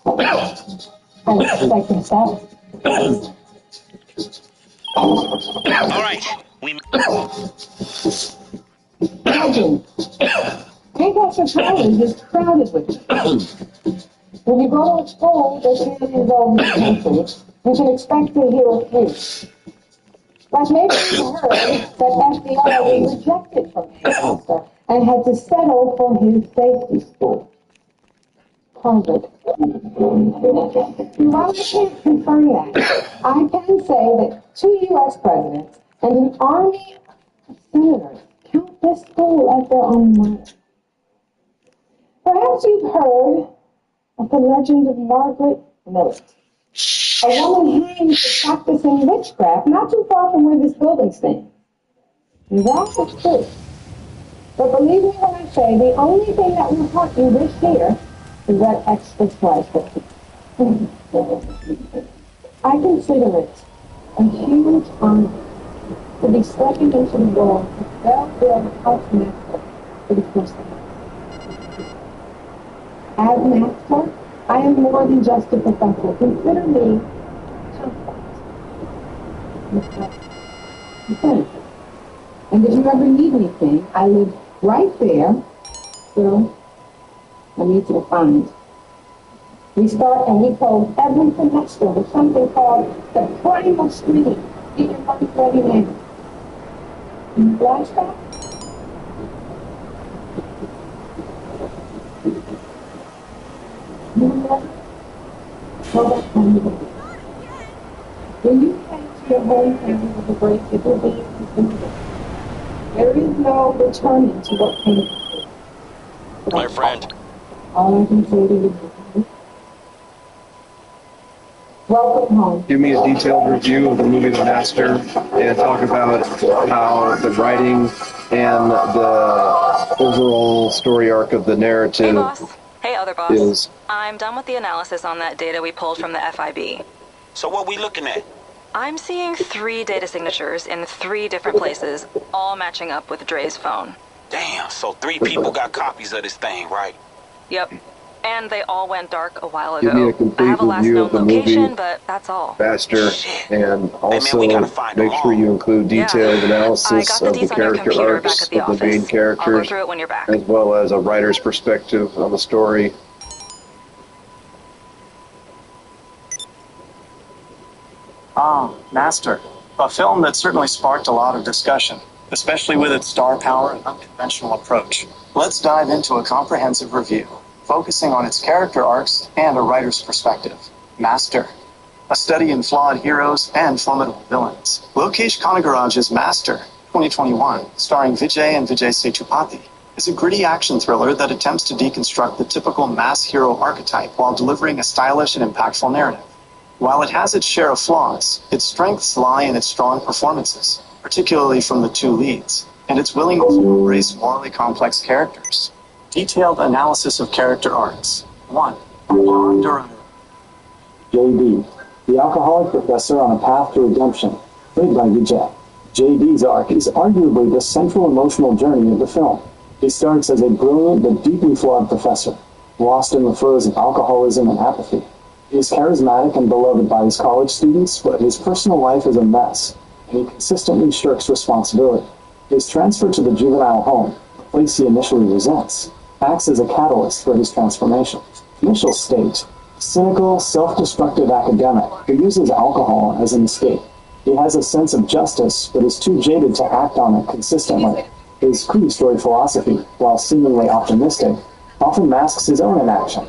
I expect himself. All right, Imagine, Professor Collins is crowded with them. When you go to a school that is over the country, you can expect to hear a few. But maybe you heard that FBI was rejected from Manchester and had to settle for his safety school, Harvard. While I can't confirm that, I can say that 2 U.S. presidents and an army of senators count this school as their own matter. Perhaps you've heard of the legend of Margaret Millet, a woman hanged for practicing witchcraft not too far from where this building stands. That's the truth. But believe me when I say the only thing that will haunt you this year is that extra slice of pizza. I consider it a huge honor to be stepping into the role of well-built house master for the first time. As master, I am more than just a professor. Consider me comfort. And if you ever need anything, I live right there. So, I'm easy to find. We start and we close every semester with something called the primal screening. Get your money ready now. Flashback? When you came to your home family with a break, it will be intimidate. There is no returning to what came before. my friend. All I can say to you is, welcome home. Give me a detailed review of the movie The Master and talk about how the writing and the overall story arc of the narrative. Hey, boss. Hey, other boss. Is. I'm done with the analysis on that data we pulled from the FIB. So what we looking at? I'm seeing 3 data signatures in 3 different places, all matching up with Dre's phone. Damn, so 3 people got copies of this thing, right? Yep. And they all went dark a while Give me a ago. I complete have a last review known of the location, movie but that's all. Faster, Shit. and also we gotta find make them sure all. you include detailed I analysis got the of the deets on your character computer back arcs at the of the main office. I'll go characters, through it when you're back. as well as a writer's perspective on the story. Master. A film that certainly sparked a lot of discussion, especially with its star power and unconventional approach. Let's dive into a comprehensive review, focusing on its character arcs and a writer's perspective. Master. A study in flawed heroes and formidable villains. Lokesh Kanagaraj's Master, 2021, starring Vijay and Vijay Sethupathi, is a gritty action thriller that attempts to deconstruct the typical mass hero archetype while delivering a stylish and impactful narrative. While it has its share of flaws, its strengths lie in its strong performances, particularly from the 2 leads, and its willingness to embrace morally complex characters. Detailed analysis of character arcs. 1. Beyond Durham. JD, the alcoholic professor on a path to redemption, played by Vijay. JD's arc is arguably the central emotional journey of the film. He starts as a brilliant but deeply flawed professor, lost in the throes of alcoholism and apathy. He is charismatic and beloved by his college students, but his personal life is a mess, and he consistently shirks responsibility. His transfer to the juvenile home, a place he initially resents, acts as a catalyst for his transformation. Initial state, a cynical, self-destructive academic who uses alcohol as an escape. He has a sense of justice, but is too jaded to act on it consistently. His predestroyed philosophy, while seemingly optimistic, often masks his own inaction.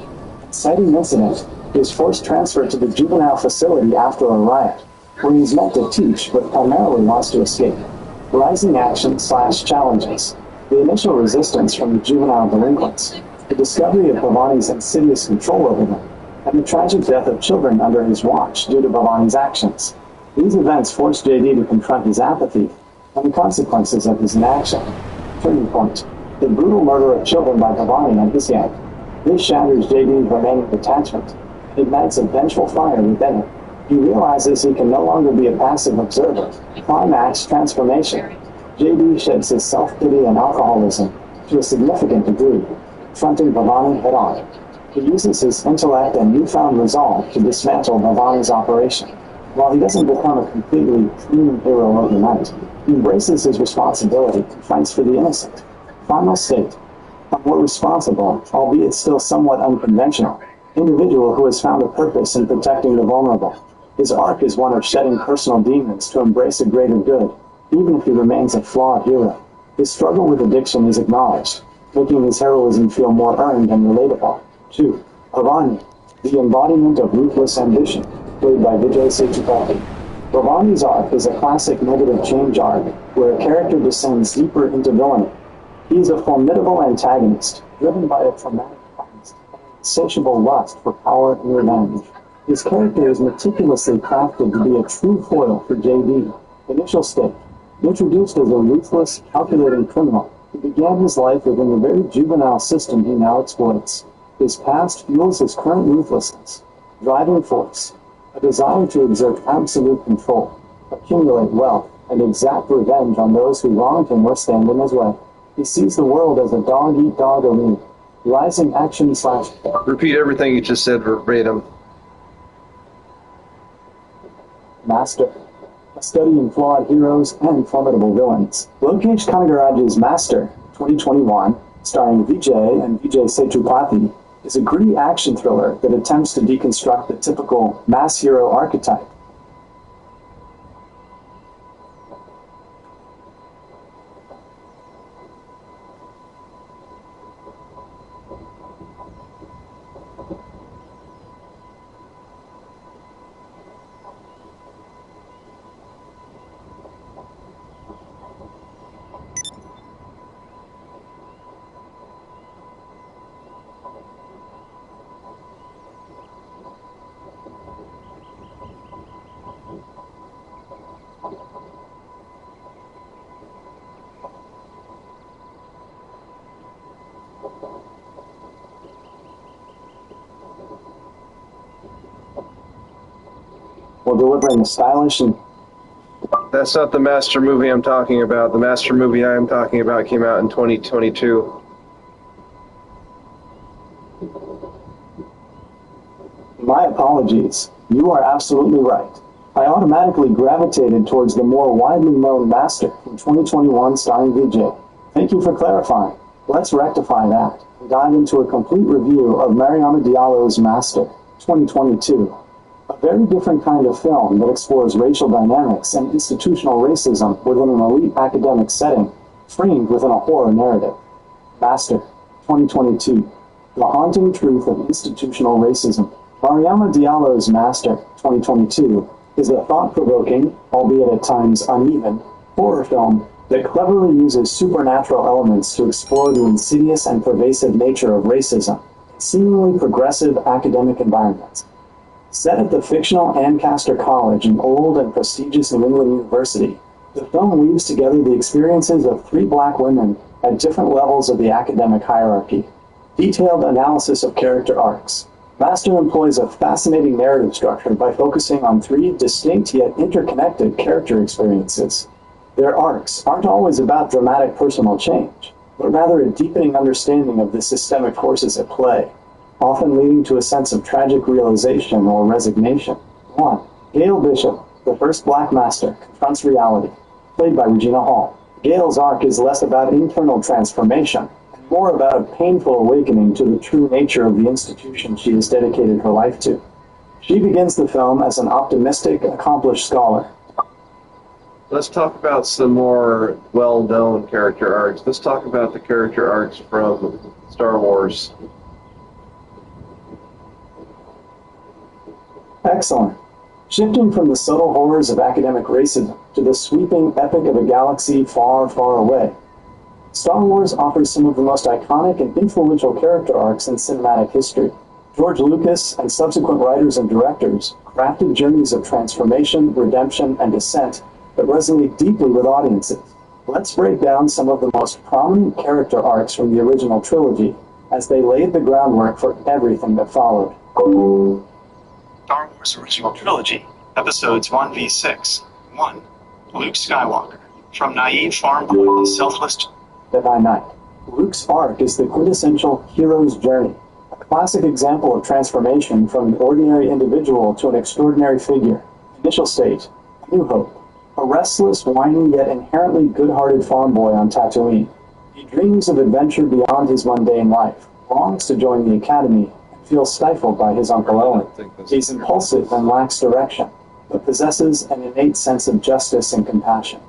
Citing incident, he is forced transfer to the juvenile facility after a riot, where he is meant to teach but primarily wants to escape. Rising action/challenges, the initial resistance from the juvenile delinquents, the discovery of Bhavani's insidious control over them, and the tragic death of children under his watch due to Bhavani's actions. These events force JD to confront his apathy and the consequences of his inaction. Turning point, the brutal murder of children by Bhavani and his gang. This shatters JD's remaining detachment and ignites a vengeful fire within him. He realizes he can no longer be a passive observer. Climax transformation. JD sheds his self-pity and alcoholism to a significant degree, confronting Bhavani head-on. He uses his intellect and newfound resolve to dismantle Navani's operation. While he doesn't become a completely clean hero overnight, he embraces his responsibility and fights for the innocent. Final state: a more responsible, albeit still somewhat unconventional, individual who has found a purpose in protecting the vulnerable. His arc is one of shedding personal demons to embrace a greater good, even if he remains a flawed hero. His struggle with addiction is acknowledged, making his heroism feel more earned and relatable. 2. Bhavani, the embodiment of ruthless ambition, played by Vijay Sethupathi. Bhavani's arc is a classic negative change arc, where a character descends deeper into villainy. He is a formidable antagonist, driven by a traumatic past and an insatiable lust for power and revenge. His character is meticulously crafted to be a true foil for JD. Initial state: introduced as a ruthless, calculating criminal, he began his life within the very juvenile system he now exploits. His past fuels his current ruthlessness. Driving force: a desire to exert absolute control, accumulate wealth, and exact revenge on those who wronged him or stand in his way. He sees the world as a dog-eat-dog arena. Rising action / Repeat everything you just said verbatim. Master: a study in flawed heroes and formidable villains. Lokesh Kanagaraj's Master, 2021, starring Vijay and Vijay Sethupathi, is a gritty action thriller that attempts to deconstruct the typical mass hero archetype. While delivering a stylish and That's not the Master movie I'm talking about. The Master movie I am talking about came out in 2022. My apologies. You are absolutely right. I automatically gravitated towards the more widely known Master from 2021 starring Vijay. Thank you for clarifying. Let's rectify that and dive into a complete review of Mariama Diallo's Master, 2022. A very different kind of film that explores racial dynamics and institutional racism within an elite academic setting, framed within a horror narrative. Master, 2022. The haunting truth of institutional racism. Mariama Diallo's Master, 2022, is a thought-provoking, albeit at times uneven, horror film that cleverly uses supernatural elements to explore the insidious and pervasive nature of racism in seemingly progressive academic environments. Set at the fictional Ancaster College, an old and prestigious New England university, the film weaves together the experiences of 3 black women at different levels of the academic hierarchy. Detailed analysis of character arcs. Master employs a fascinating narrative structure by focusing on 3 distinct yet interconnected character experiences. Their arcs aren't always about dramatic personal change, but rather a deepening understanding of the systemic forces at play, often leading to a sense of tragic realization or resignation. 1. Gail Bishop, the first Black Master, confronts reality, played by Regina Hall. Gail's arc is less about internal transformation, and more about a painful awakening to the true nature of the institution she has dedicated her life to. She begins the film as an optimistic, accomplished scholar. Let's talk about some more well-known character arcs. Let's talk about the character arcs from Star Wars. Excellent. Shifting from the subtle horrors of academic racism to the sweeping epic of a galaxy far, far away, Star Wars offers some of the most iconic and influential character arcs in cinematic history. George Lucas and subsequent writers and directors crafted journeys of transformation, redemption, and descent that resonate deeply with audiences. Let's break down some of the most prominent character arcs from the original trilogy, as they laid the groundwork for everything that followed. Star Wars Original Trilogy, Episodes 1v6. 1. Luke Skywalker. From naive farm boy to selfless... Jedi Knight. Luke's arc is the quintessential hero's journey, a Classic example of transformation from an ordinary individual to an extraordinary figure. Initial state, A New Hope. A restless, whiny, yet inherently good-hearted farm boy on Tatooine. He dreams of adventure beyond his mundane life, longs to join the academy, and feels stifled by his Uncle Owen. He's impulsive and lacks direction, but possesses an innate sense of justice and compassion.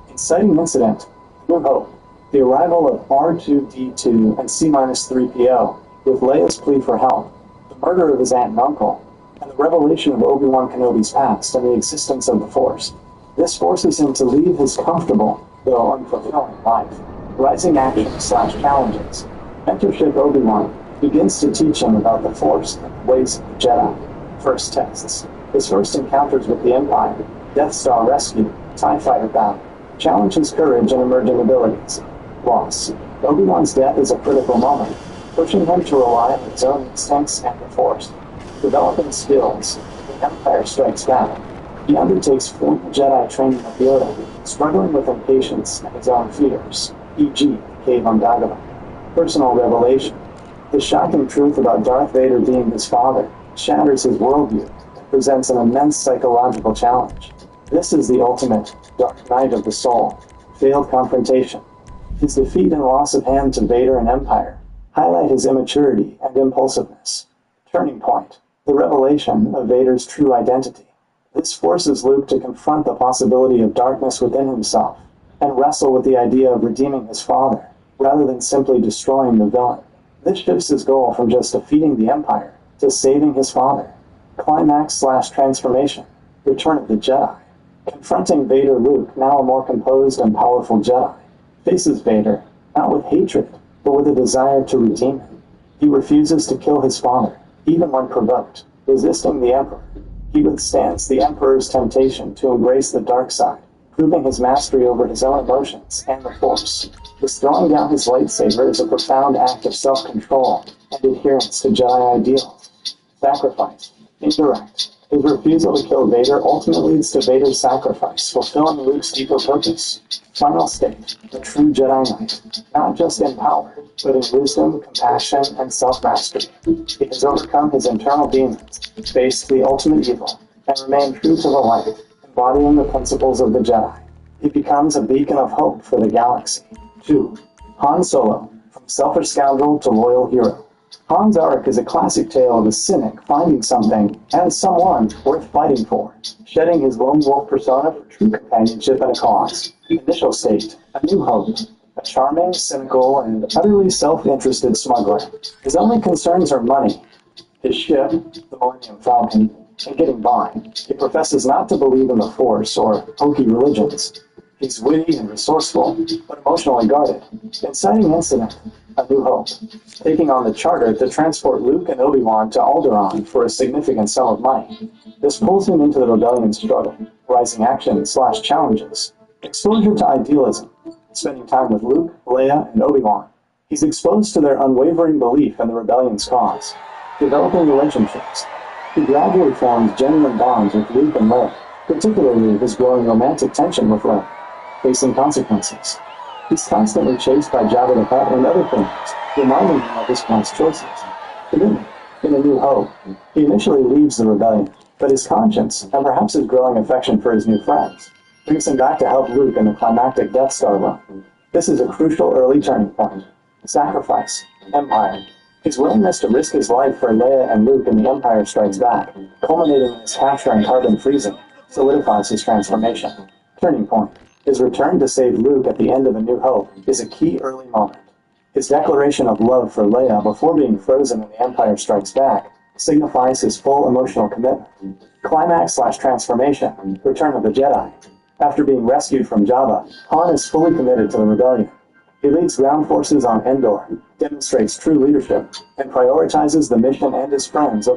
Inciting incident, A New Hope. The arrival of R2-D2 and C-3PO, with Leia's plea for help, the murder of his aunt and uncle, and the revelation of Obi-Wan Kenobi's past and the existence of the Force. This forces him to leave his comfortable, though unfulfilling, life. Rising action/challenges. Mentorship Obi-Wan begins to teach him about the Force and the ways of the Jedi. First tests. His first encounters with the Empire, Death Star rescue, TIE Fighter battle, challenge his courage and emerging abilities. Loss. Obi-Wan's death is a critical moment, pushing him to rely on his own instincts and the Force. Developing skills. The Empire Strikes Back. He undertakes formal Jedi training of Yoda, struggling with impatience and his own fears, e.g., the Cave on Dagobah. Personal revelation. The shocking truth about Darth Vader being his father shatters his worldview and presents an immense psychological challenge. This is the ultimate dark night of the soul. Failed confrontation. His defeat and loss of hand to Vader and Empire highlight his immaturity and impulsiveness. Turning point. The revelation of Vader's true identity. This forces Luke to confront the possibility of darkness within himself and wrestle with the idea of redeeming his father, rather than simply destroying the villain. This shifts his goal from just defeating the Empire to saving his father. Climax/transformation. Return of the Jedi. Confronting Vader, Luke, now a more composed and powerful Jedi, faces Vader, not with hatred, but with a desire to redeem him. He refuses to kill his father, even when provoked, resisting the Emperor. He withstands the Emperor's temptation to embrace the dark side, proving his mastery over his own emotions and the Force. His throwing down his lightsaber is a profound act of self-control and adherence to Jedi ideals. Sacrifice. Indirect. His refusal to kill Vader ultimately leads to Vader's sacrifice, fulfilling Luke's deeper purpose. Final state. A true Jedi Knight. Not just in power, but in wisdom, compassion, and self-mastery. He has overcome his internal demons, faced the ultimate evil, and remained true to the light, embodying the principles of the Jedi. He becomes a beacon of hope for the galaxy. 2. Han Solo. From selfish scoundrel to loyal hero. Han's arc is a classic tale of a cynic finding something and someone worth fighting for, shedding his lone wolf persona for true companionship and a cause. Initial state, A New Hope. A charming, cynical, and utterly self-interested smuggler. His only concerns are money, his ship, the Millennium Falcon, and getting by. He professes not to believe in the Force or hokey religions. He's witty and resourceful, but emotionally guarded. Inciting incident, A New Hope. Taking on the charter to transport Luke and Obi-Wan to Alderaan for a significant sum of money. This pulls him into the rebellion's struggle, rising action/challenges, exposure to idealism, spending time with Luke, Leia, and Obi-Wan. He's exposed to their unwavering belief in the rebellion's cause, developing relationships. He gradually forms genuine bonds with Luke and Leia, particularly his growing romantic tension with Leia, facing consequences. He's constantly chased by Jabba the Hutt and other criminals, reminding him of his past choices. Commitment. In A New Hope, he initially leaves the rebellion, but his conscience, and perhaps his growing affection for his new friends, brings him back to help Luke in the climactic Death Star run. This is a crucial early turning point. Sacrifice. Empire. His willingness to risk his life for Leia and Luke in The Empire Strikes Back, culminating in his capture and carbon freezing, solidifies his transformation. Turning point. His return to save Luke at the end of A New Hope is a key early moment. His declaration of love for Leia before being frozen in The Empire Strikes Back signifies his full emotional commitment. Climax/transformation, Return of the Jedi. After being rescued from Jabba, Han is fully committed to the rebellion. He leads ground forces on Endor, demonstrates true leadership, and prioritizes the mission and his friends.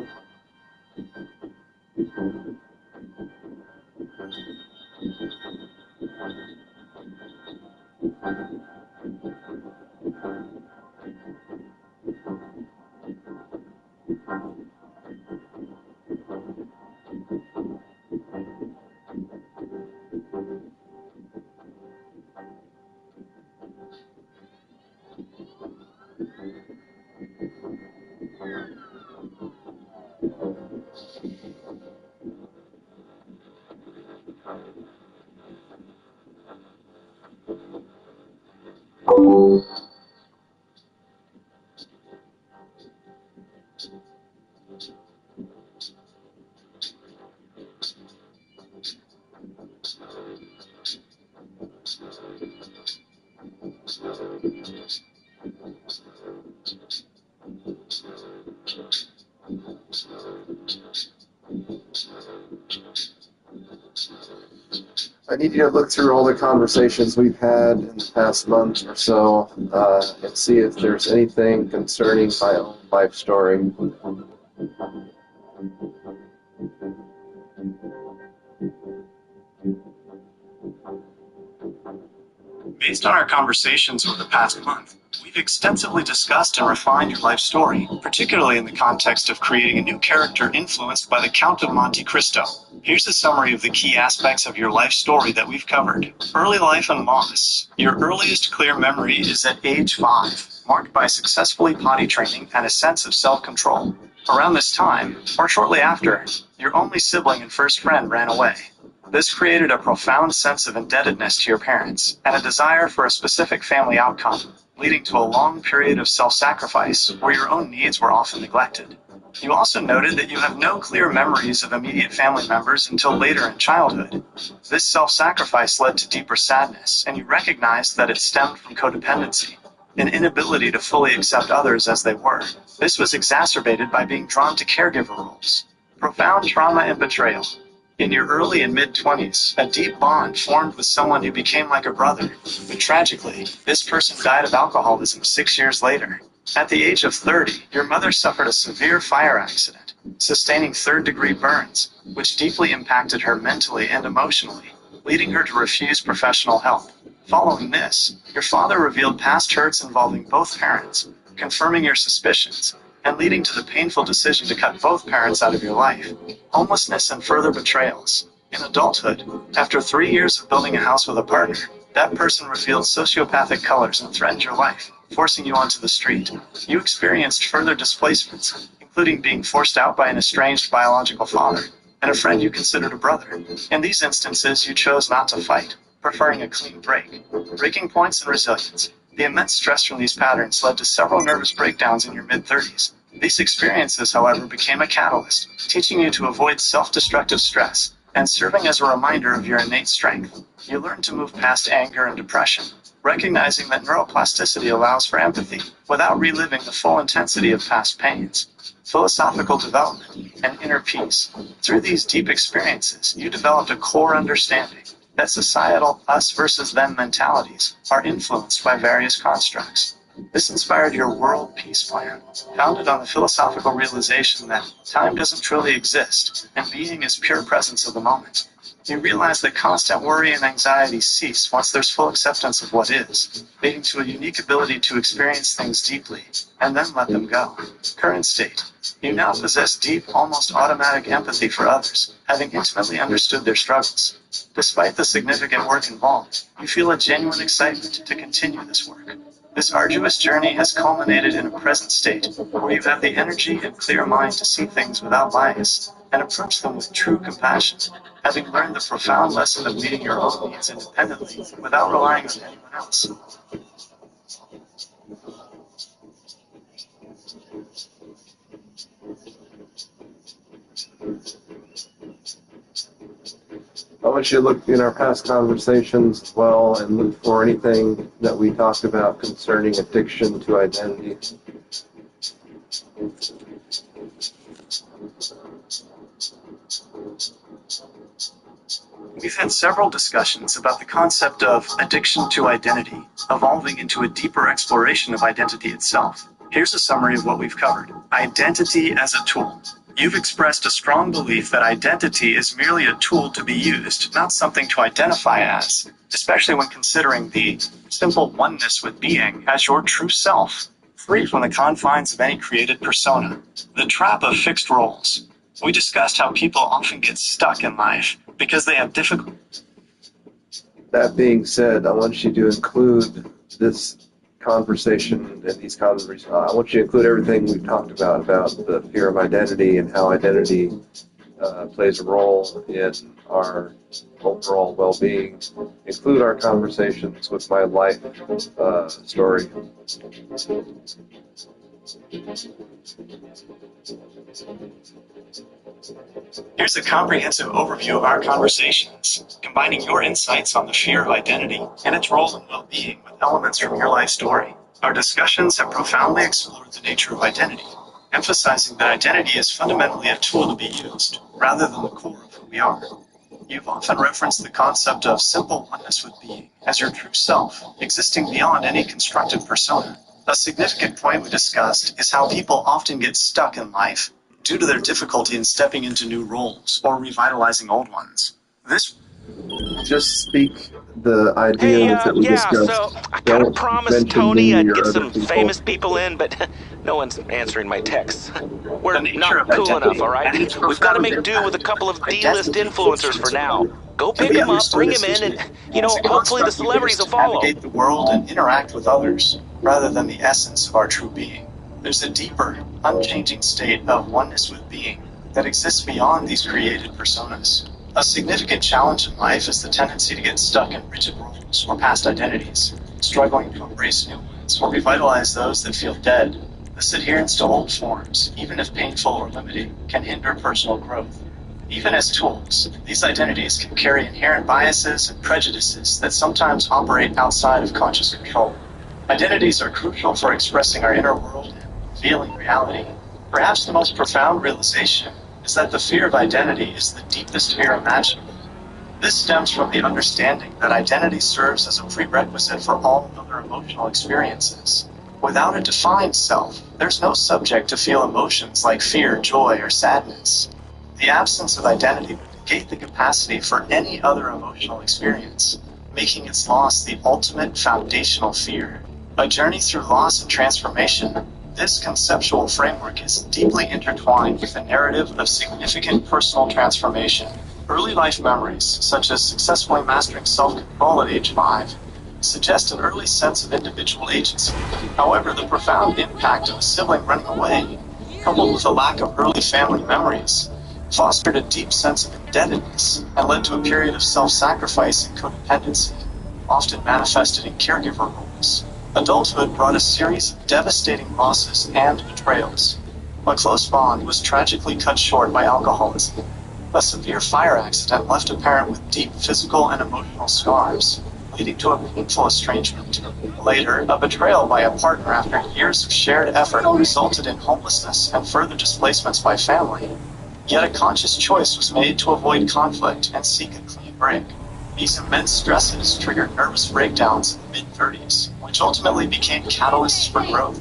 I need you to look through all the conversations we've had in the past month or so and see if there's anything concerning my own life story. Based on our conversations over the past month, we've extensively discussed and refined your life story, particularly in the context of creating a new character influenced by the Count of Monte Cristo. Here's a summary of the key aspects of your life story that we've covered. Early life and loss. Your earliest clear memory is at age 5, marked by successfully potty training and a sense of self-control. Around this time, or shortly after, your only sibling and first friend ran away. This created a profound sense of indebtedness to your parents and a desire for a specific family outcome, leading to a long period of self-sacrifice where your own needs were often neglected. You also noted that you have no clear memories of immediate family members until later in childhood. This self-sacrifice led to deeper sadness, and you recognized that it stemmed from codependency, an inability to fully accept others as they were. This was exacerbated by being drawn to caregiver roles. Profound trauma and betrayal. In your early and mid-20s, a deep bond formed with someone who became like a brother, but tragically, this person died of alcoholism 6 years later. At the age of 30, your mother suffered a severe fire accident, sustaining third-degree burns, which deeply impacted her mentally and emotionally, leading her to refuse professional help. Following this, your father revealed past hurts involving both parents, confirming your suspicions, and leading to the painful decision to cut both parents out of your life. Homelessness and further betrayals. In adulthood, after 3 years of building a house with a partner, that person revealed sociopathic colors and threatened your life, forcing you onto the street. You experienced further displacements, including being forced out by an estranged biological father and a friend you considered a brother. In these instances, you chose not to fight, preferring a clean break. Breaking points and resilience. The immense stress from these patterns led to several nervous breakdowns in your mid-30s. These experiences, however, became a catalyst, teaching you to avoid self-destructive stress and serving as a reminder of your innate strength. You learned to move past anger and depression, recognizing that neuroplasticity allows for empathy without reliving the full intensity of past pains. Philosophical development and inner peace. Through these deep experiences, you developed a core understanding that societal us versus them mentalities are influenced by various constructs. This inspired your world peace plan, founded on the philosophical realization that time doesn't truly exist, and being is pure presence of the moment. You realize that constant worry and anxiety cease once there's full acceptance of what is, leading to a unique ability to experience things deeply, and then let them go. Current state. You now possess deep, almost automatic empathy for others, having intimately understood their struggles. Despite the significant work involved, you feel a genuine excitement to continue this work. This arduous journey has culminated in a present state where you have the energy and clear mind to see things without bias and approach them with true compassion, having learned the profound lesson of meeting your own needs independently without relying on anyone else. I want you to look in our past conversations as well and look for anything that we talked about concerning addiction to identity. We've had several discussions about the concept of addiction to identity, evolving into a deeper exploration of identity itself. Here's a summary of what we've covered. Identity as a tool. You've expressed a strong belief that identity is merely a tool to be used, not something to identify as, especially when considering the simple oneness with being as your true self, free from the confines of any created persona. The trap of fixed roles. We discussed how people often get stuck in life because they have difficulty. That being said, I want you to include this conversation and these conversations. I want you to include everything we've talked about the fear of identity and how identity plays a role in our overall well-being. Include our conversations with my life story. Here's a comprehensive overview of our conversations, combining your insights on the fear of identity and its role in well-being with elements from your life story. Our discussions have profoundly explored the nature of identity, emphasizing that identity is fundamentally a tool to be used, rather than the core of who we are. You've often referenced the concept of simple oneness with being as your true self, existing beyond any constructed persona. A significant point we discussed is how people often get stuck in life due to their difficulty in stepping into new roles or revitalizing old ones. This Just speak the Hey, ideas that we yeah, so discussed. I kind of Don't promised mention Tony me I'd or get other some people. famous people in, but no one's answering my texts. We're The nature not of cool identity enough, all right? and its We've got to profound make do with a impact couple of on D-list identity influencers for now. Go can pick be them up, understood bring them in, essentially and, as a hopefully the construct we use celebrities will to follow. navigate the world and interact with others, rather than the essence of our true being. There's a deeper, unchanging state of oneness with being that exists beyond these created personas. A significant challenge in life is the tendency to get stuck in rigid roles or past identities, struggling to embrace new ones or revitalize those that feel dead. This adherence to old forms, even if painful or limiting, can hinder personal growth. Even as tools, these identities can carry inherent biases and prejudices that sometimes operate outside of conscious control. Identities are crucial for expressing our inner world and revealing reality. Perhaps the most profound realization is that the fear of identity is the deepest fear imaginable. This stems from the understanding that identity serves as a prerequisite for all other emotional experiences. Without a defined self, there's no subject to feel emotions like fear, joy, or sadness. The absence of identity would negate the capacity for any other emotional experience, making its loss the ultimate foundational fear. A journey through loss and transformation, this conceptual framework is deeply intertwined with the narrative of significant personal transformation. Early life memories, such as successfully mastering self-control at age 5, suggest an early sense of individual agency. However, the profound impact of a sibling running away, coupled with a lack of early family memories, fostered a deep sense of indebtedness and led to a period of self-sacrifice and codependency, often manifested in caregiver roles. Adulthood brought a series of devastating losses and betrayals. A close bond was tragically cut short by alcoholism. A severe fire accident left a parent with deep physical and emotional scars, leading to a painful estrangement. Later, a betrayal by a partner after years of shared effort resulted in homelessness and further displacements by family. Yet a conscious choice was made to avoid conflict and seek a clean break. These immense stresses triggered nervous breakdowns in the mid-30s, which ultimately became catalysts for growth.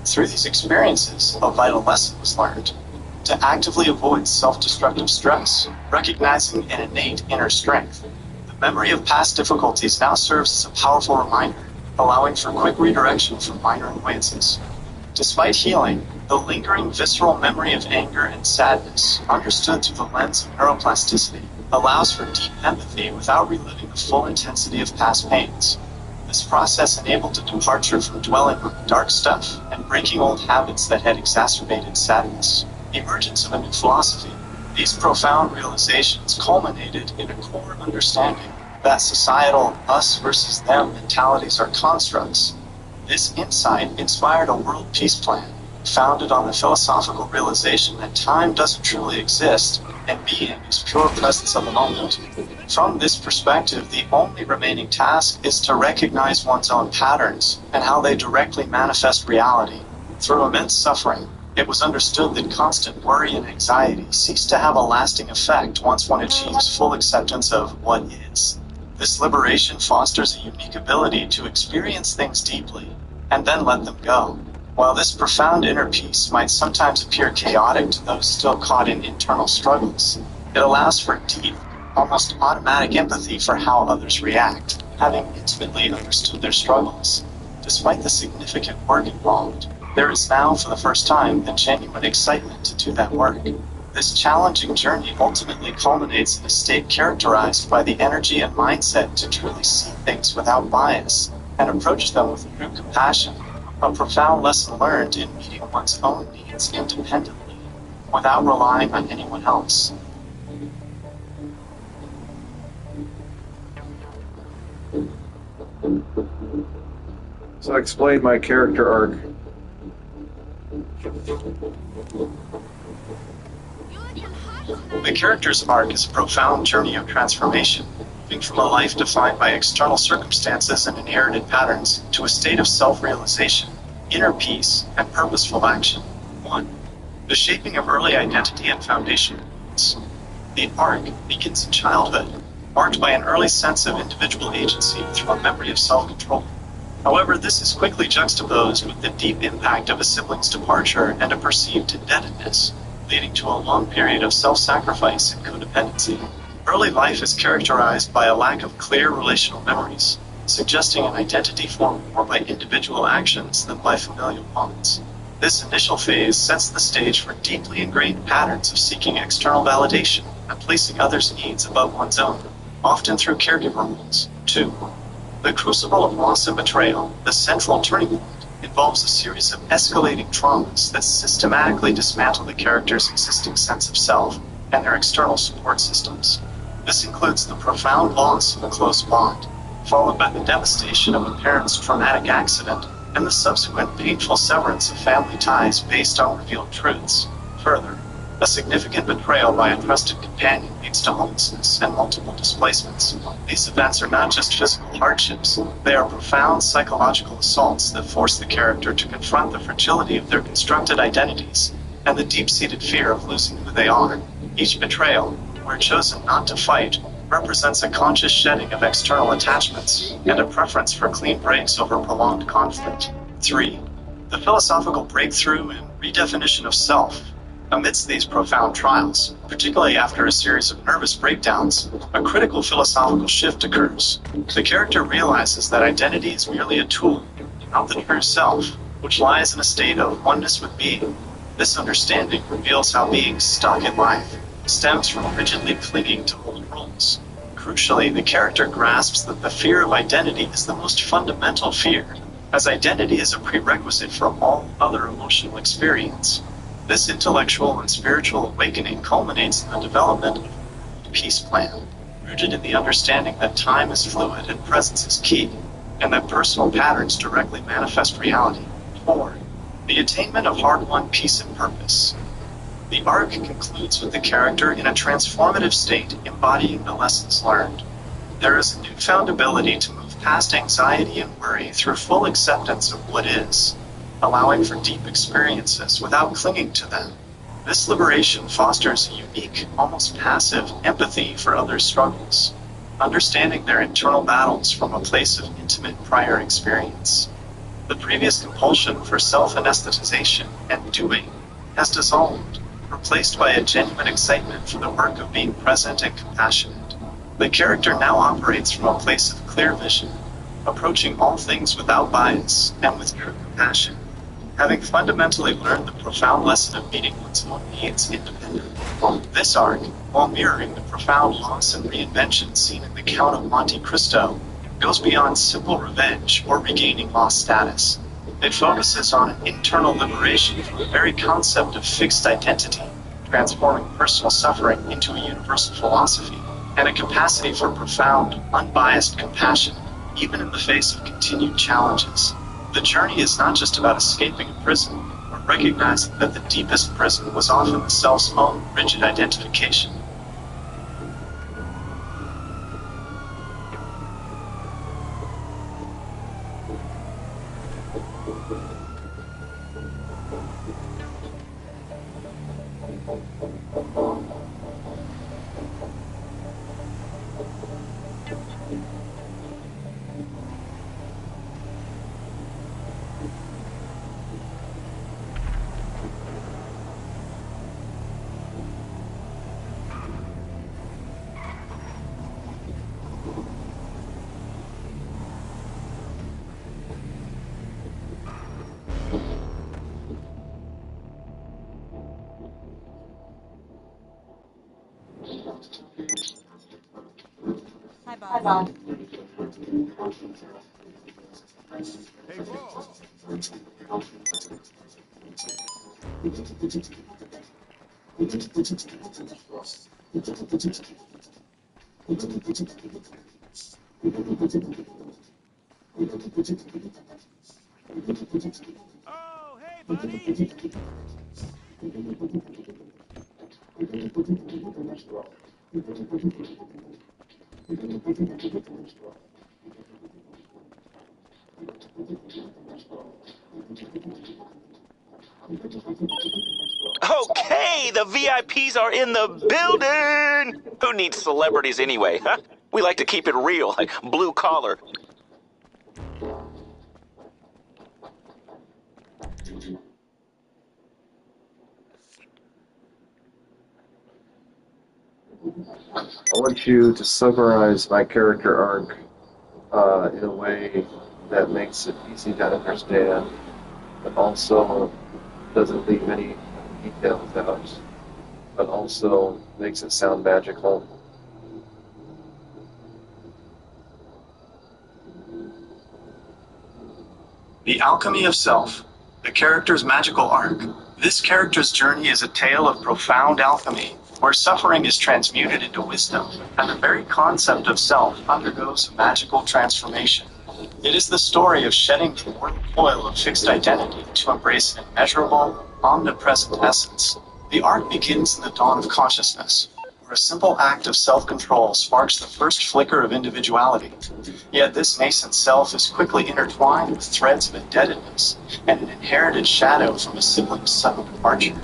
Through these experiences, a vital lesson was learned: to actively avoid self-destructive stress, recognizing an innate inner strength. The memory of past difficulties now serves as a powerful reminder, allowing for quick redirection from minor annoyances. Despite healing, the lingering visceral memory of anger and sadness, understood through the lens of neuroplasticity, allows for deep empathy without reliving the full intensity of past pains. This process enabled a departure from dwelling on the dark stuff and breaking old habits that had exacerbated sadness. The emergence of a new philosophy. These profound realizations culminated in a core understanding that societal us versus them mentalities are constructs. This insight inspired a world peace plan, founded on the philosophical realization that time doesn't truly exist, and being is pure presence of the moment. From this perspective, the only remaining task is to recognize one's own patterns and how they directly manifest reality. Through immense suffering, it was understood that constant worry and anxiety cease to have a lasting effect once one achieves full acceptance of what is. This liberation fosters a unique ability to experience things deeply and then let them go. While this profound inner peace might sometimes appear chaotic to those still caught in internal struggles, it allows for deep, almost automatic empathy for how others react, having intimately understood their struggles. Despite the significant work involved, there is now, for the first time, a genuine excitement to do that work. This challenging journey ultimately culminates in a state characterized by the energy and mindset to truly see things without bias and approach them with true compassion, a profound lesson learned in meeting one's own needs independently, without relying on anyone else. So explain my character arc. The character's arc is a profound journey of transformation, moving from a life defined by external circumstances and inherited patterns to a state of self-realization, inner peace, and purposeful action. 1. The shaping of early identity and foundation. The arc begins in childhood, marked by an early sense of individual agency through a memory of self-control. However, this is quickly juxtaposed with the deep impact of a sibling's departure and a perceived indebtedness, leading to a long period of self-sacrifice and codependency. Early life is characterized by a lack of clear relational memories, suggesting an identity formed more by individual actions than by familial bonds. This initial phase sets the stage for deeply ingrained patterns of seeking external validation and placing others' needs above one's own, often through caregiver roles. 2. The crucible of loss and betrayal, the central turning point, involves a series of escalating traumas that systematically dismantle the character's existing sense of self and their external support systems. This includes the profound loss of a close bond, followed by the devastation of a parent's traumatic accident and the subsequent painful severance of family ties based on revealed truths. Further, a significant betrayal by a trusted companion leads to homelessness and multiple displacements. These events are not just physical hardships, they are profound psychological assaults that force the character to confront the fragility of their constructed identities and the deep-seated fear of losing who they are. Each betrayal, where chosen not to fight, represents a conscious shedding of external attachments and a preference for clean breaks over prolonged conflict. 3. The philosophical breakthrough and redefinition of self. Amidst these profound trials, particularly after a series of nervous breakdowns, a critical philosophical shift occurs. The character realizes that identity is merely a tool, not the true self, which lies in a state of oneness with being. This understanding reveals how being stuck in life stems from rigidly clinging to old roles. Crucially, the character grasps that the fear of identity is the most fundamental fear, as identity is a prerequisite for all other emotional experience. This intellectual and spiritual awakening culminates in the development of a peace plan, rooted in the understanding that time is fluid and presence is key, and that personal patterns directly manifest reality. 4. The attainment of hard-won peace and purpose. The arc concludes with the character in a transformative state, embodying the lessons learned. There is a newfound ability to move past anxiety and worry through full acceptance of what is, allowing for deep experiences without clinging to them. This liberation fosters a unique, almost passive empathy for others' struggles, understanding their internal battles from a place of intimate prior experience. The previous compulsion for self-anesthetization and doing has dissolved, replaced by a genuine excitement for the work of being present and compassionate. The character now operates from a place of clear vision, approaching all things without bias and with true compassion, having fundamentally learned the profound lesson of meeting one's own needs independently. This arc, while mirroring the profound loss and reinvention seen in the Count of Monte Cristo, goes beyond simple revenge or regaining lost status. It focuses on an internal liberation from the very concept of fixed identity, transforming personal suffering into a universal philosophy, and a capacity for profound, unbiased compassion, even in the face of continued challenges. The journey is not just about escaping a prison, but recognizing that the deepest prison was often the self's own rigid identification. Hi, Bob. Oh, hey, Okay, the VIPs are in the building! Who needs celebrities anyway, huh? We like to keep it real, like blue collar. I want you to summarize my character arc in a way that makes it easy to understand, but also doesn't leave any details out, but also makes it sound magical. The Alchemy of Self, the character's magical arc. This character's journey is a tale of profound alchemy, where suffering is transmuted into wisdom, and the very concept of self undergoes a magical transformation. It is the story of shedding the mortal coil of fixed identity to embrace an immeasurable, omnipresent essence. The arc begins in the dawn of consciousness, where a simple act of self-control sparks the first flicker of individuality. Yet this nascent self is quickly intertwined with threads of indebtedness and an inherited shadow from a sibling's sudden departure.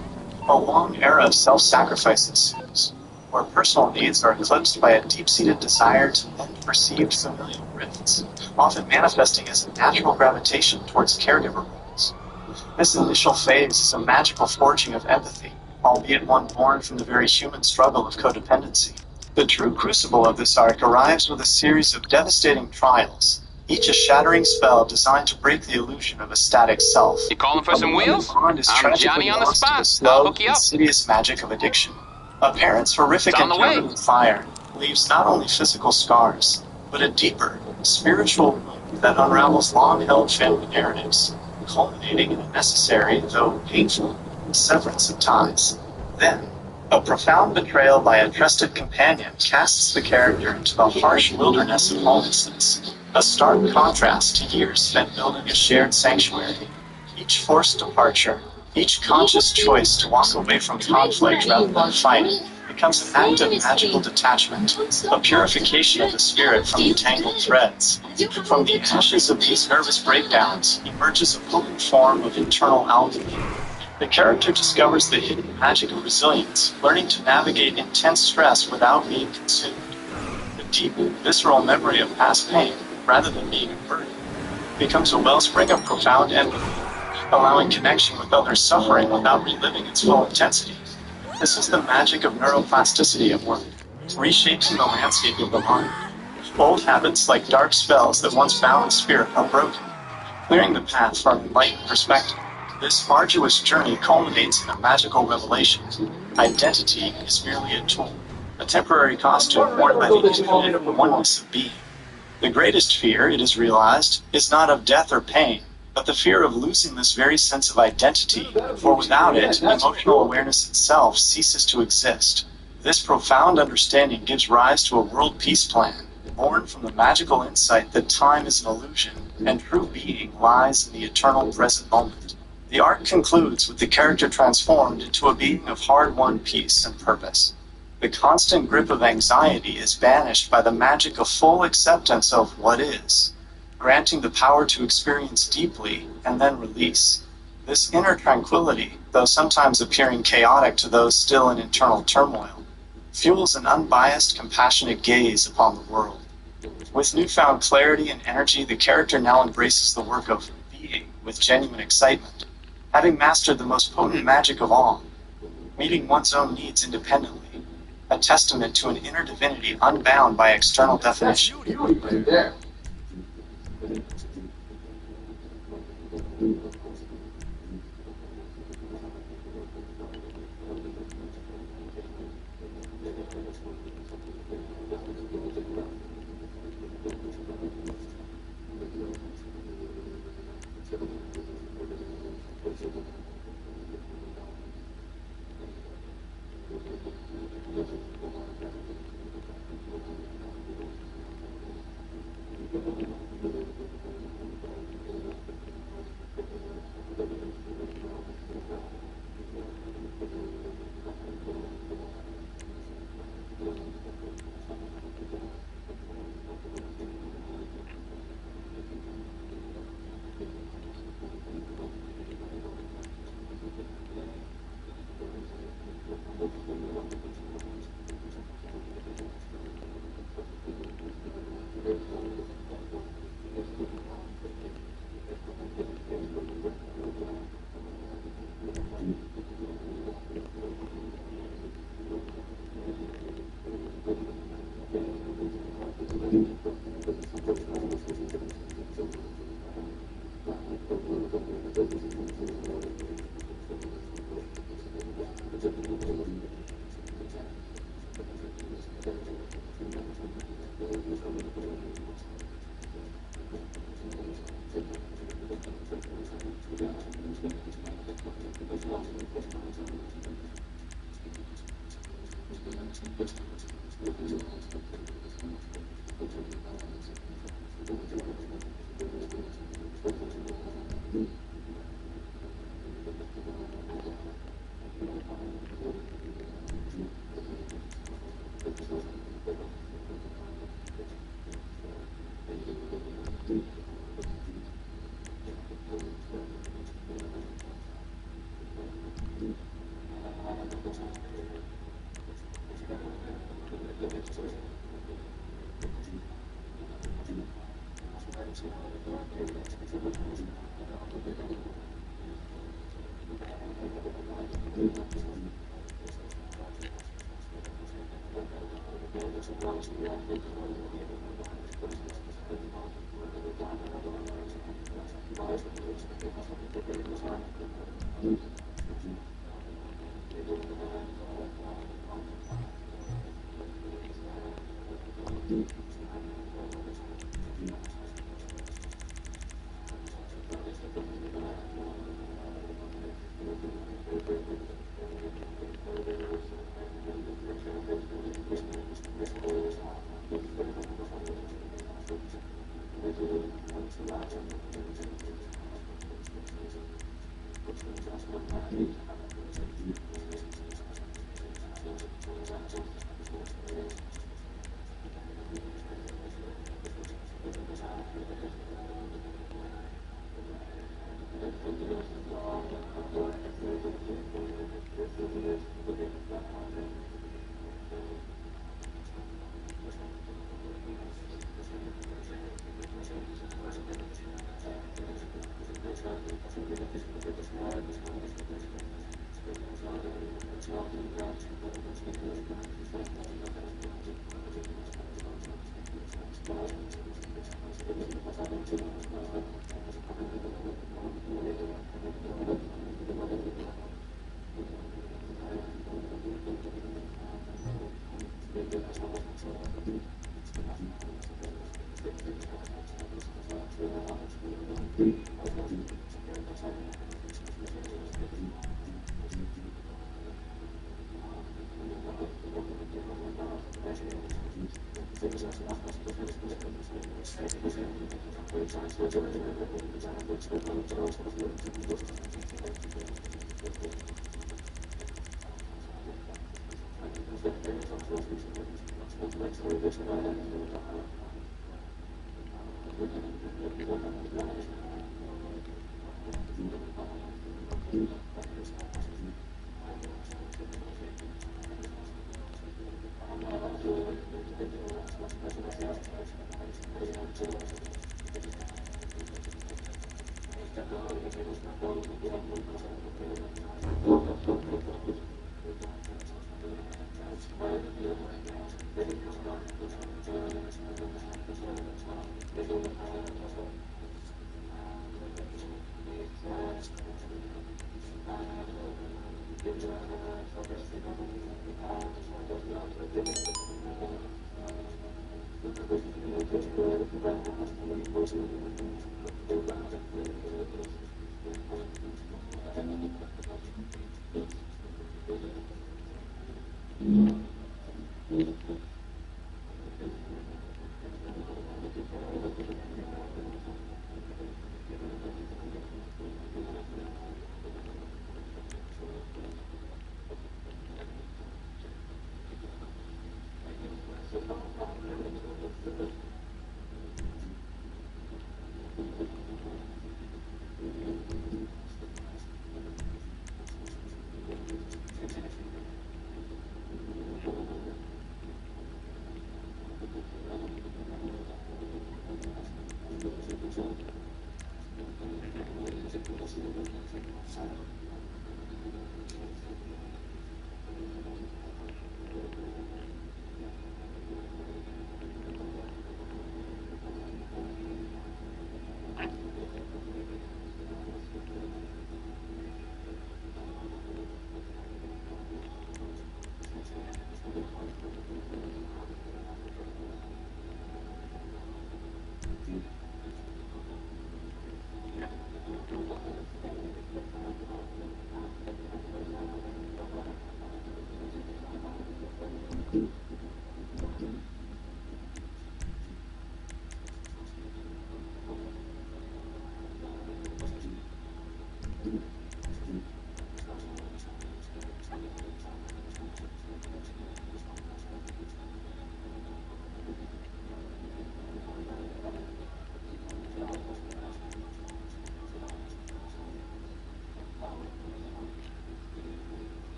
A long era of self-sacrifice ensues, where personal needs are eclipsed by a deep-seated desire to mend perceived familial rifts, often manifesting as a natural gravitation towards caregiver roles. This initial phase is a magical forging of empathy, albeit one born from the very human struggle of codependency. The true crucible of this arc arrives with a series of devastating trials, each a shattering spell designed to break the illusion of a static self. You calling for some wheels? Bond is I'm tragically Johnny on the lost to spot. the slow, I'll hook you up. insidious magic of addiction. A parent's horrific It's on the encounter way. with fire leaves not only physical scars, but a deeper, spiritual wound that unravels long-held family narratives, culminating in a necessary, though painful, severance of ties. Then, a profound betrayal by a trusted companion casts the character into the harsh wilderness of homelessness, a stark contrast to years spent building a shared sanctuary. Each forced departure, each conscious choice to walk away from conflict rather than fighting, becomes an act of magical detachment, a purification of the spirit from entangled threads. From the ashes of these nervous breakdowns emerges a potent form of internal alchemy. The character discovers the hidden magic of resilience, learning to navigate intense stress without being consumed. The deep, visceral memory of past pain, rather than being a burden, becomes a wellspring of profound empathy, allowing connection with others' suffering without reliving its full intensity. This is the magic of neuroplasticity at work, reshaping the landscape of the mind. Old habits like dark spells that once bound the spirit are broken, clearing the path for an enlightened perspective. This arduous journey culminates in a magical revelation. Identity is merely a tool, a temporary costume worn by the infinite oneness of being. The greatest fear, it is realized, is not of death or pain, but the fear of losing this very sense of identity, for without it, emotional awareness itself ceases to exist. This profound understanding gives rise to a world peace plan, born from the magical insight that time is an illusion, and true being lies in the eternal present moment. The arc concludes with the character transformed into a being of hard-won peace and purpose. The constant grip of anxiety is banished by the magic of full acceptance of what is, granting the power to experience deeply and then release. This inner tranquility, though sometimes appearing chaotic to those still in internal turmoil, fuels an unbiased, compassionate gaze upon the world. With newfound clarity and energy, the character now embraces the work of being with genuine excitement, having mastered the most potent magic of all, meeting one's own needs independently, a testament to an inner divinity unbound by external definition. Right there.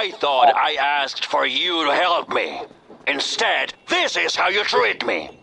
I thought I asked for you to help me. Instead, this is how you treat me.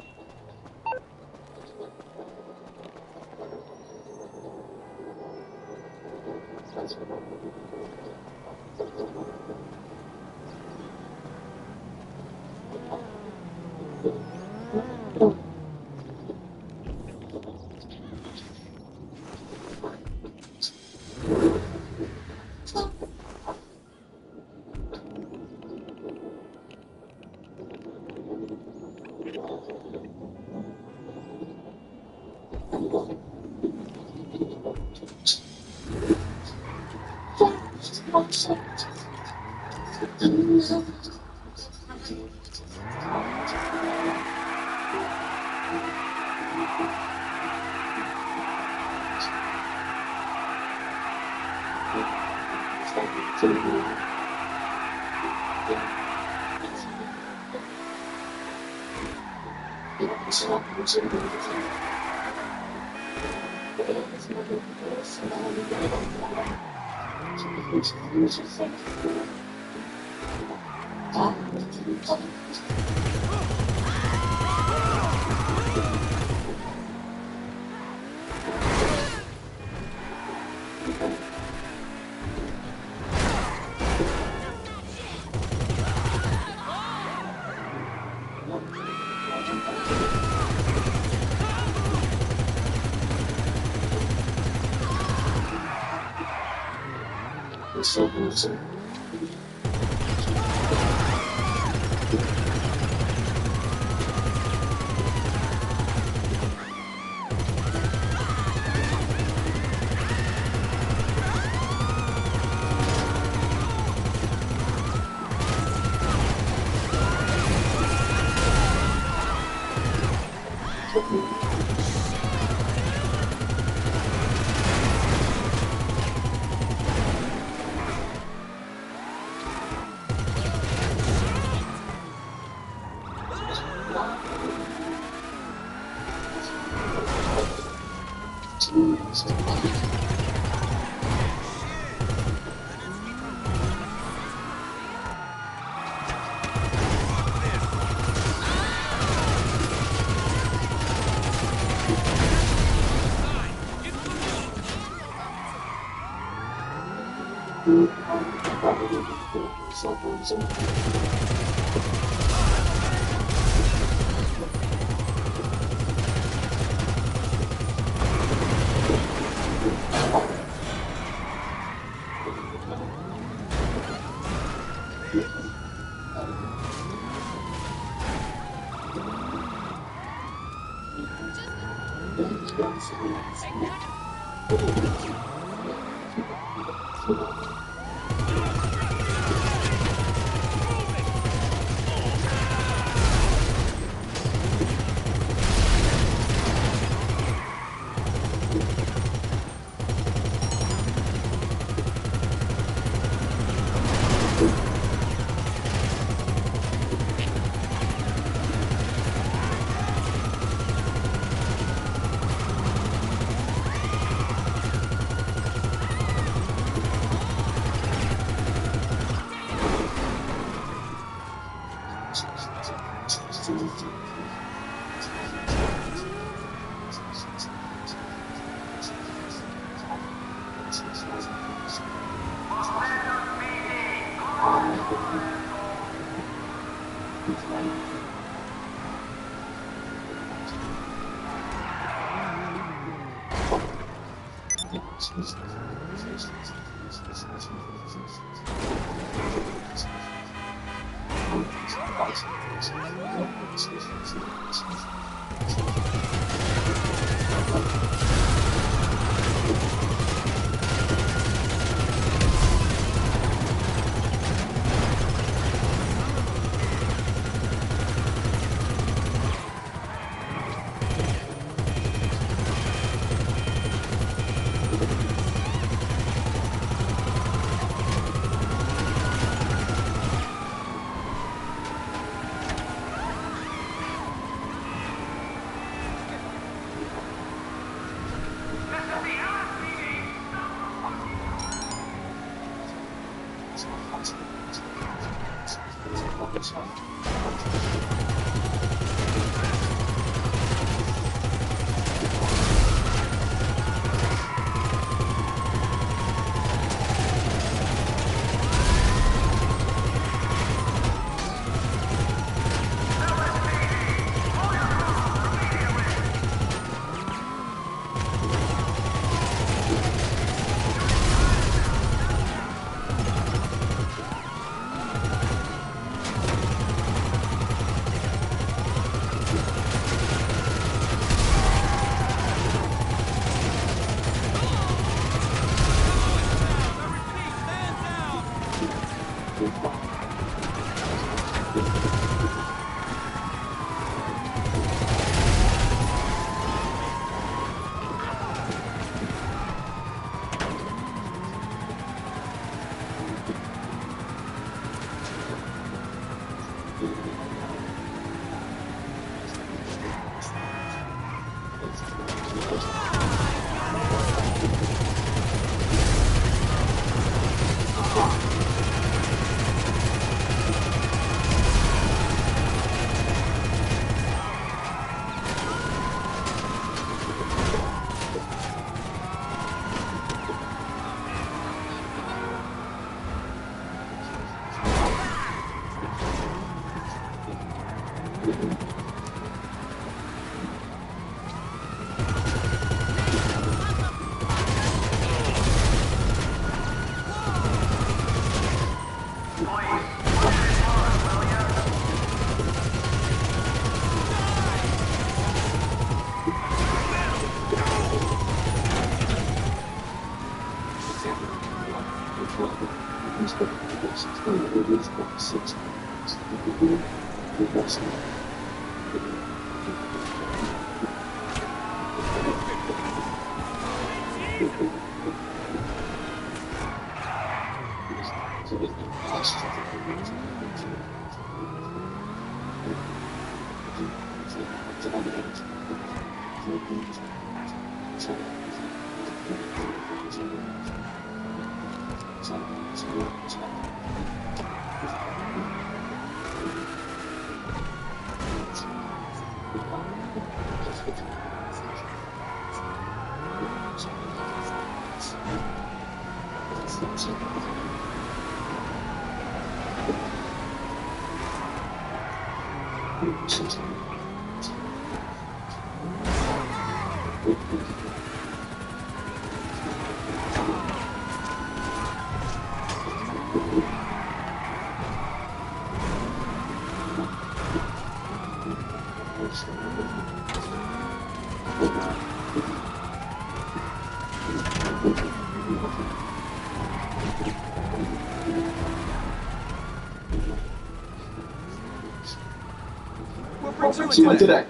What you doing today?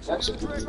That's the trick.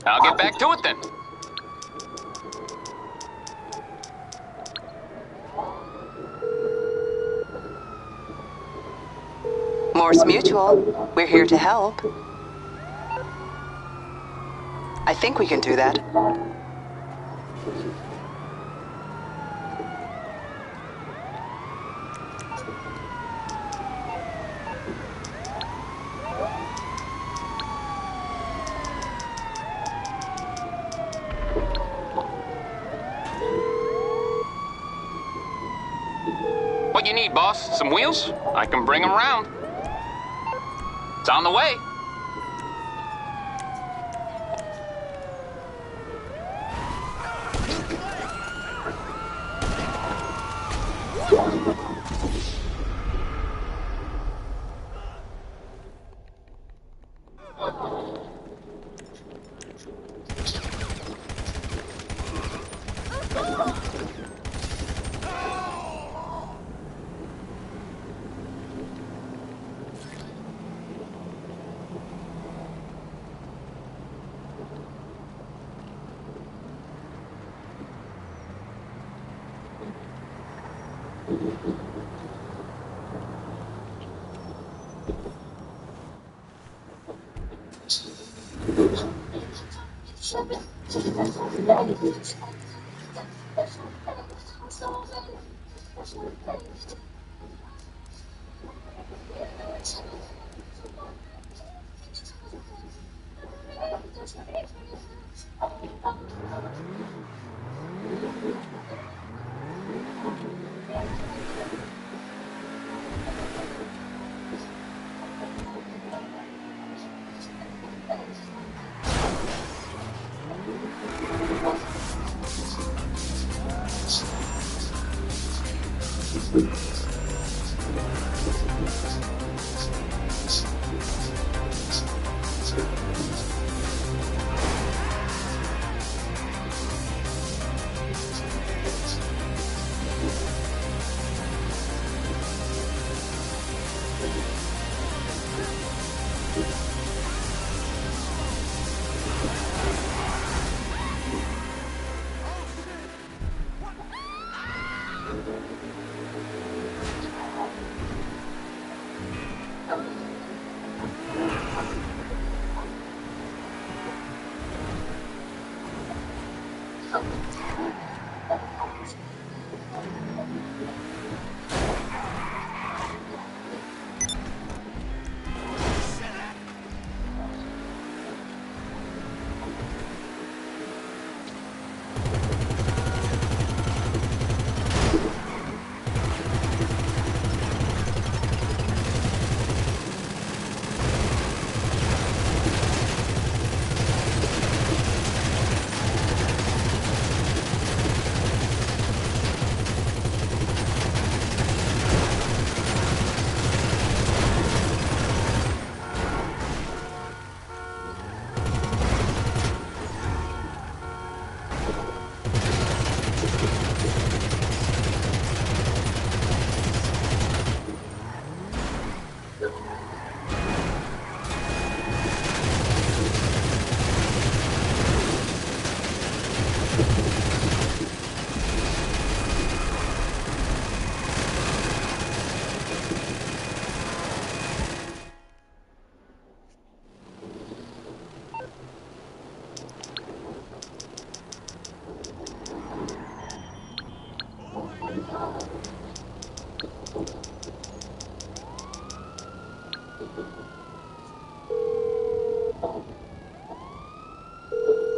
I'll get back to it then. Morse Mutual, we're here to help. I think we can do that. What you need, boss? Some wheels? I can bring them around. It's on the way.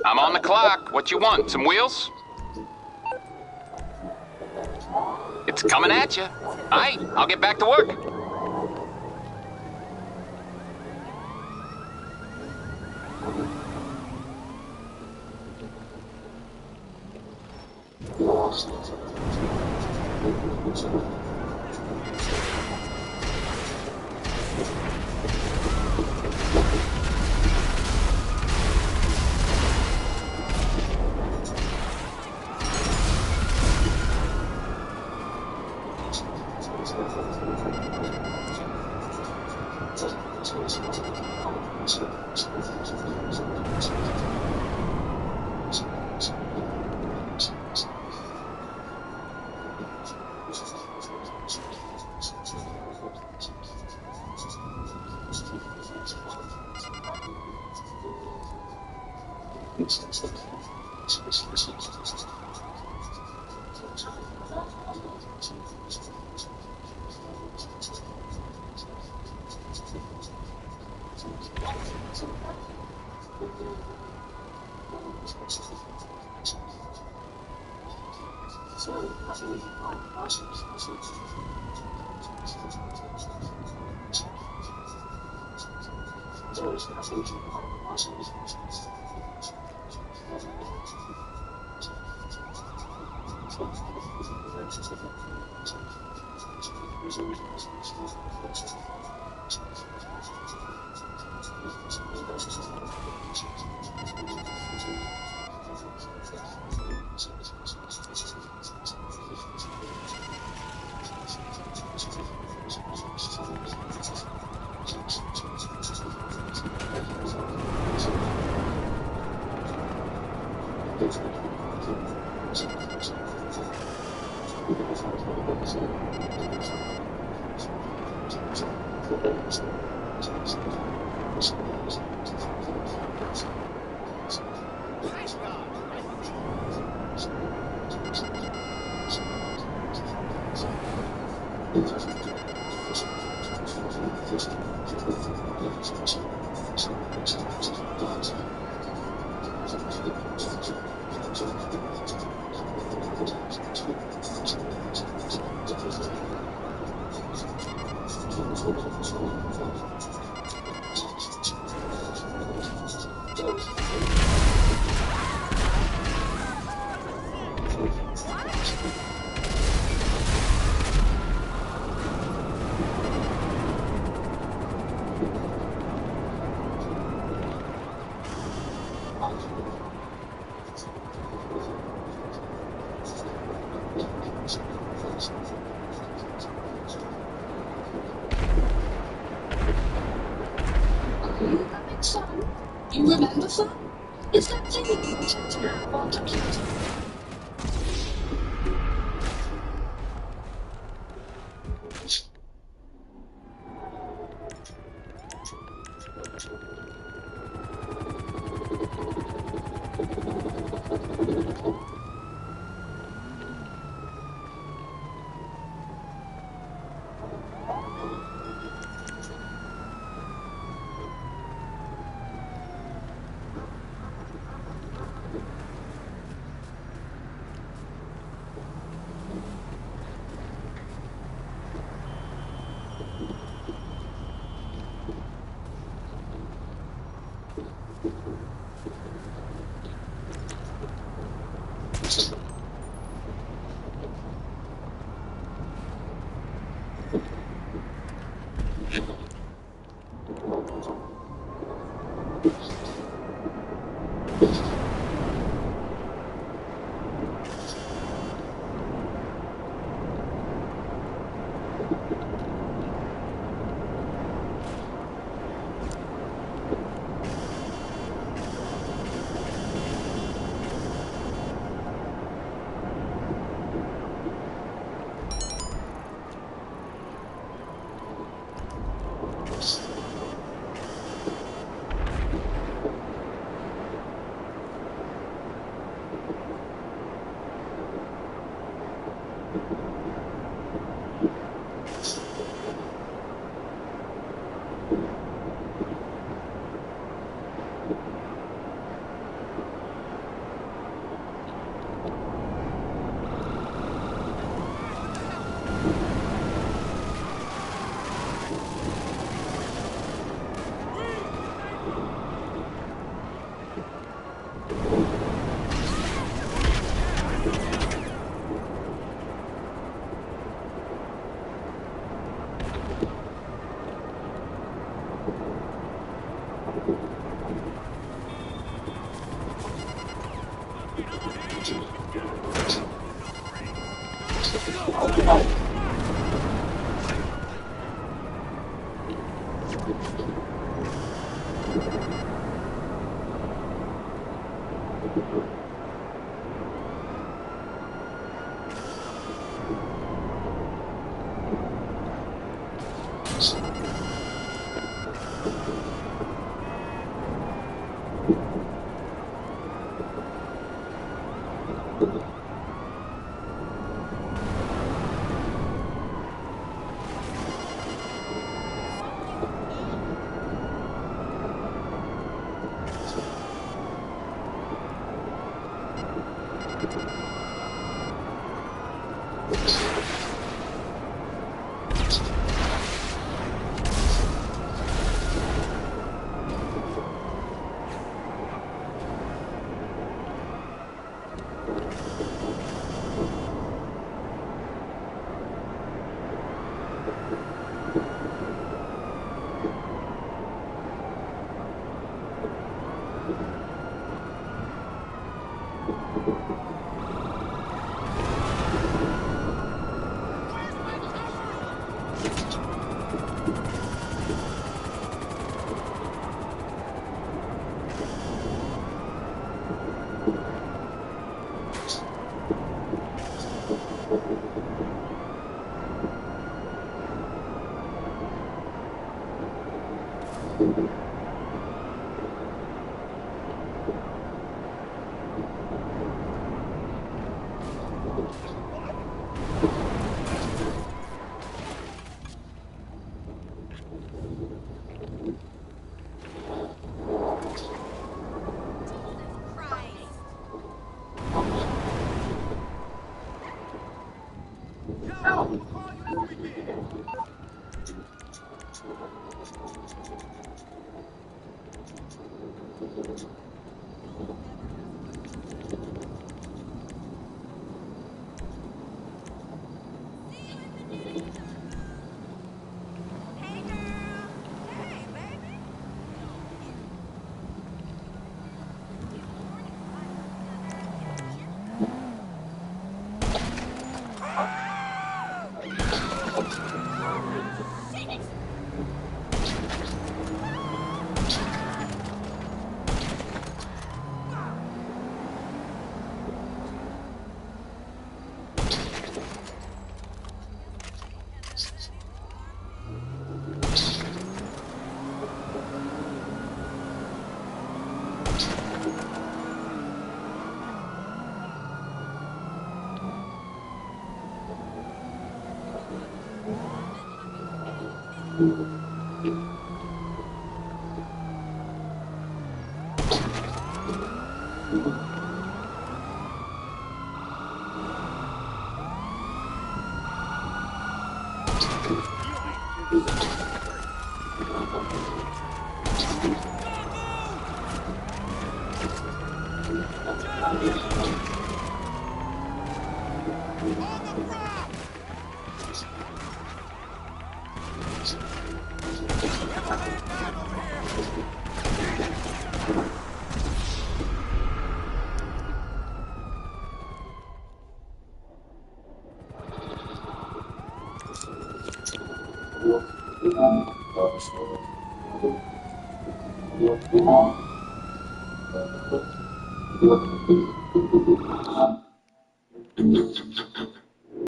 I'm on the clock. What you want? Some wheels? It's coming at you. Aye, I'll get back to work. You remember, son? It's that thing you wanted to have on the computer.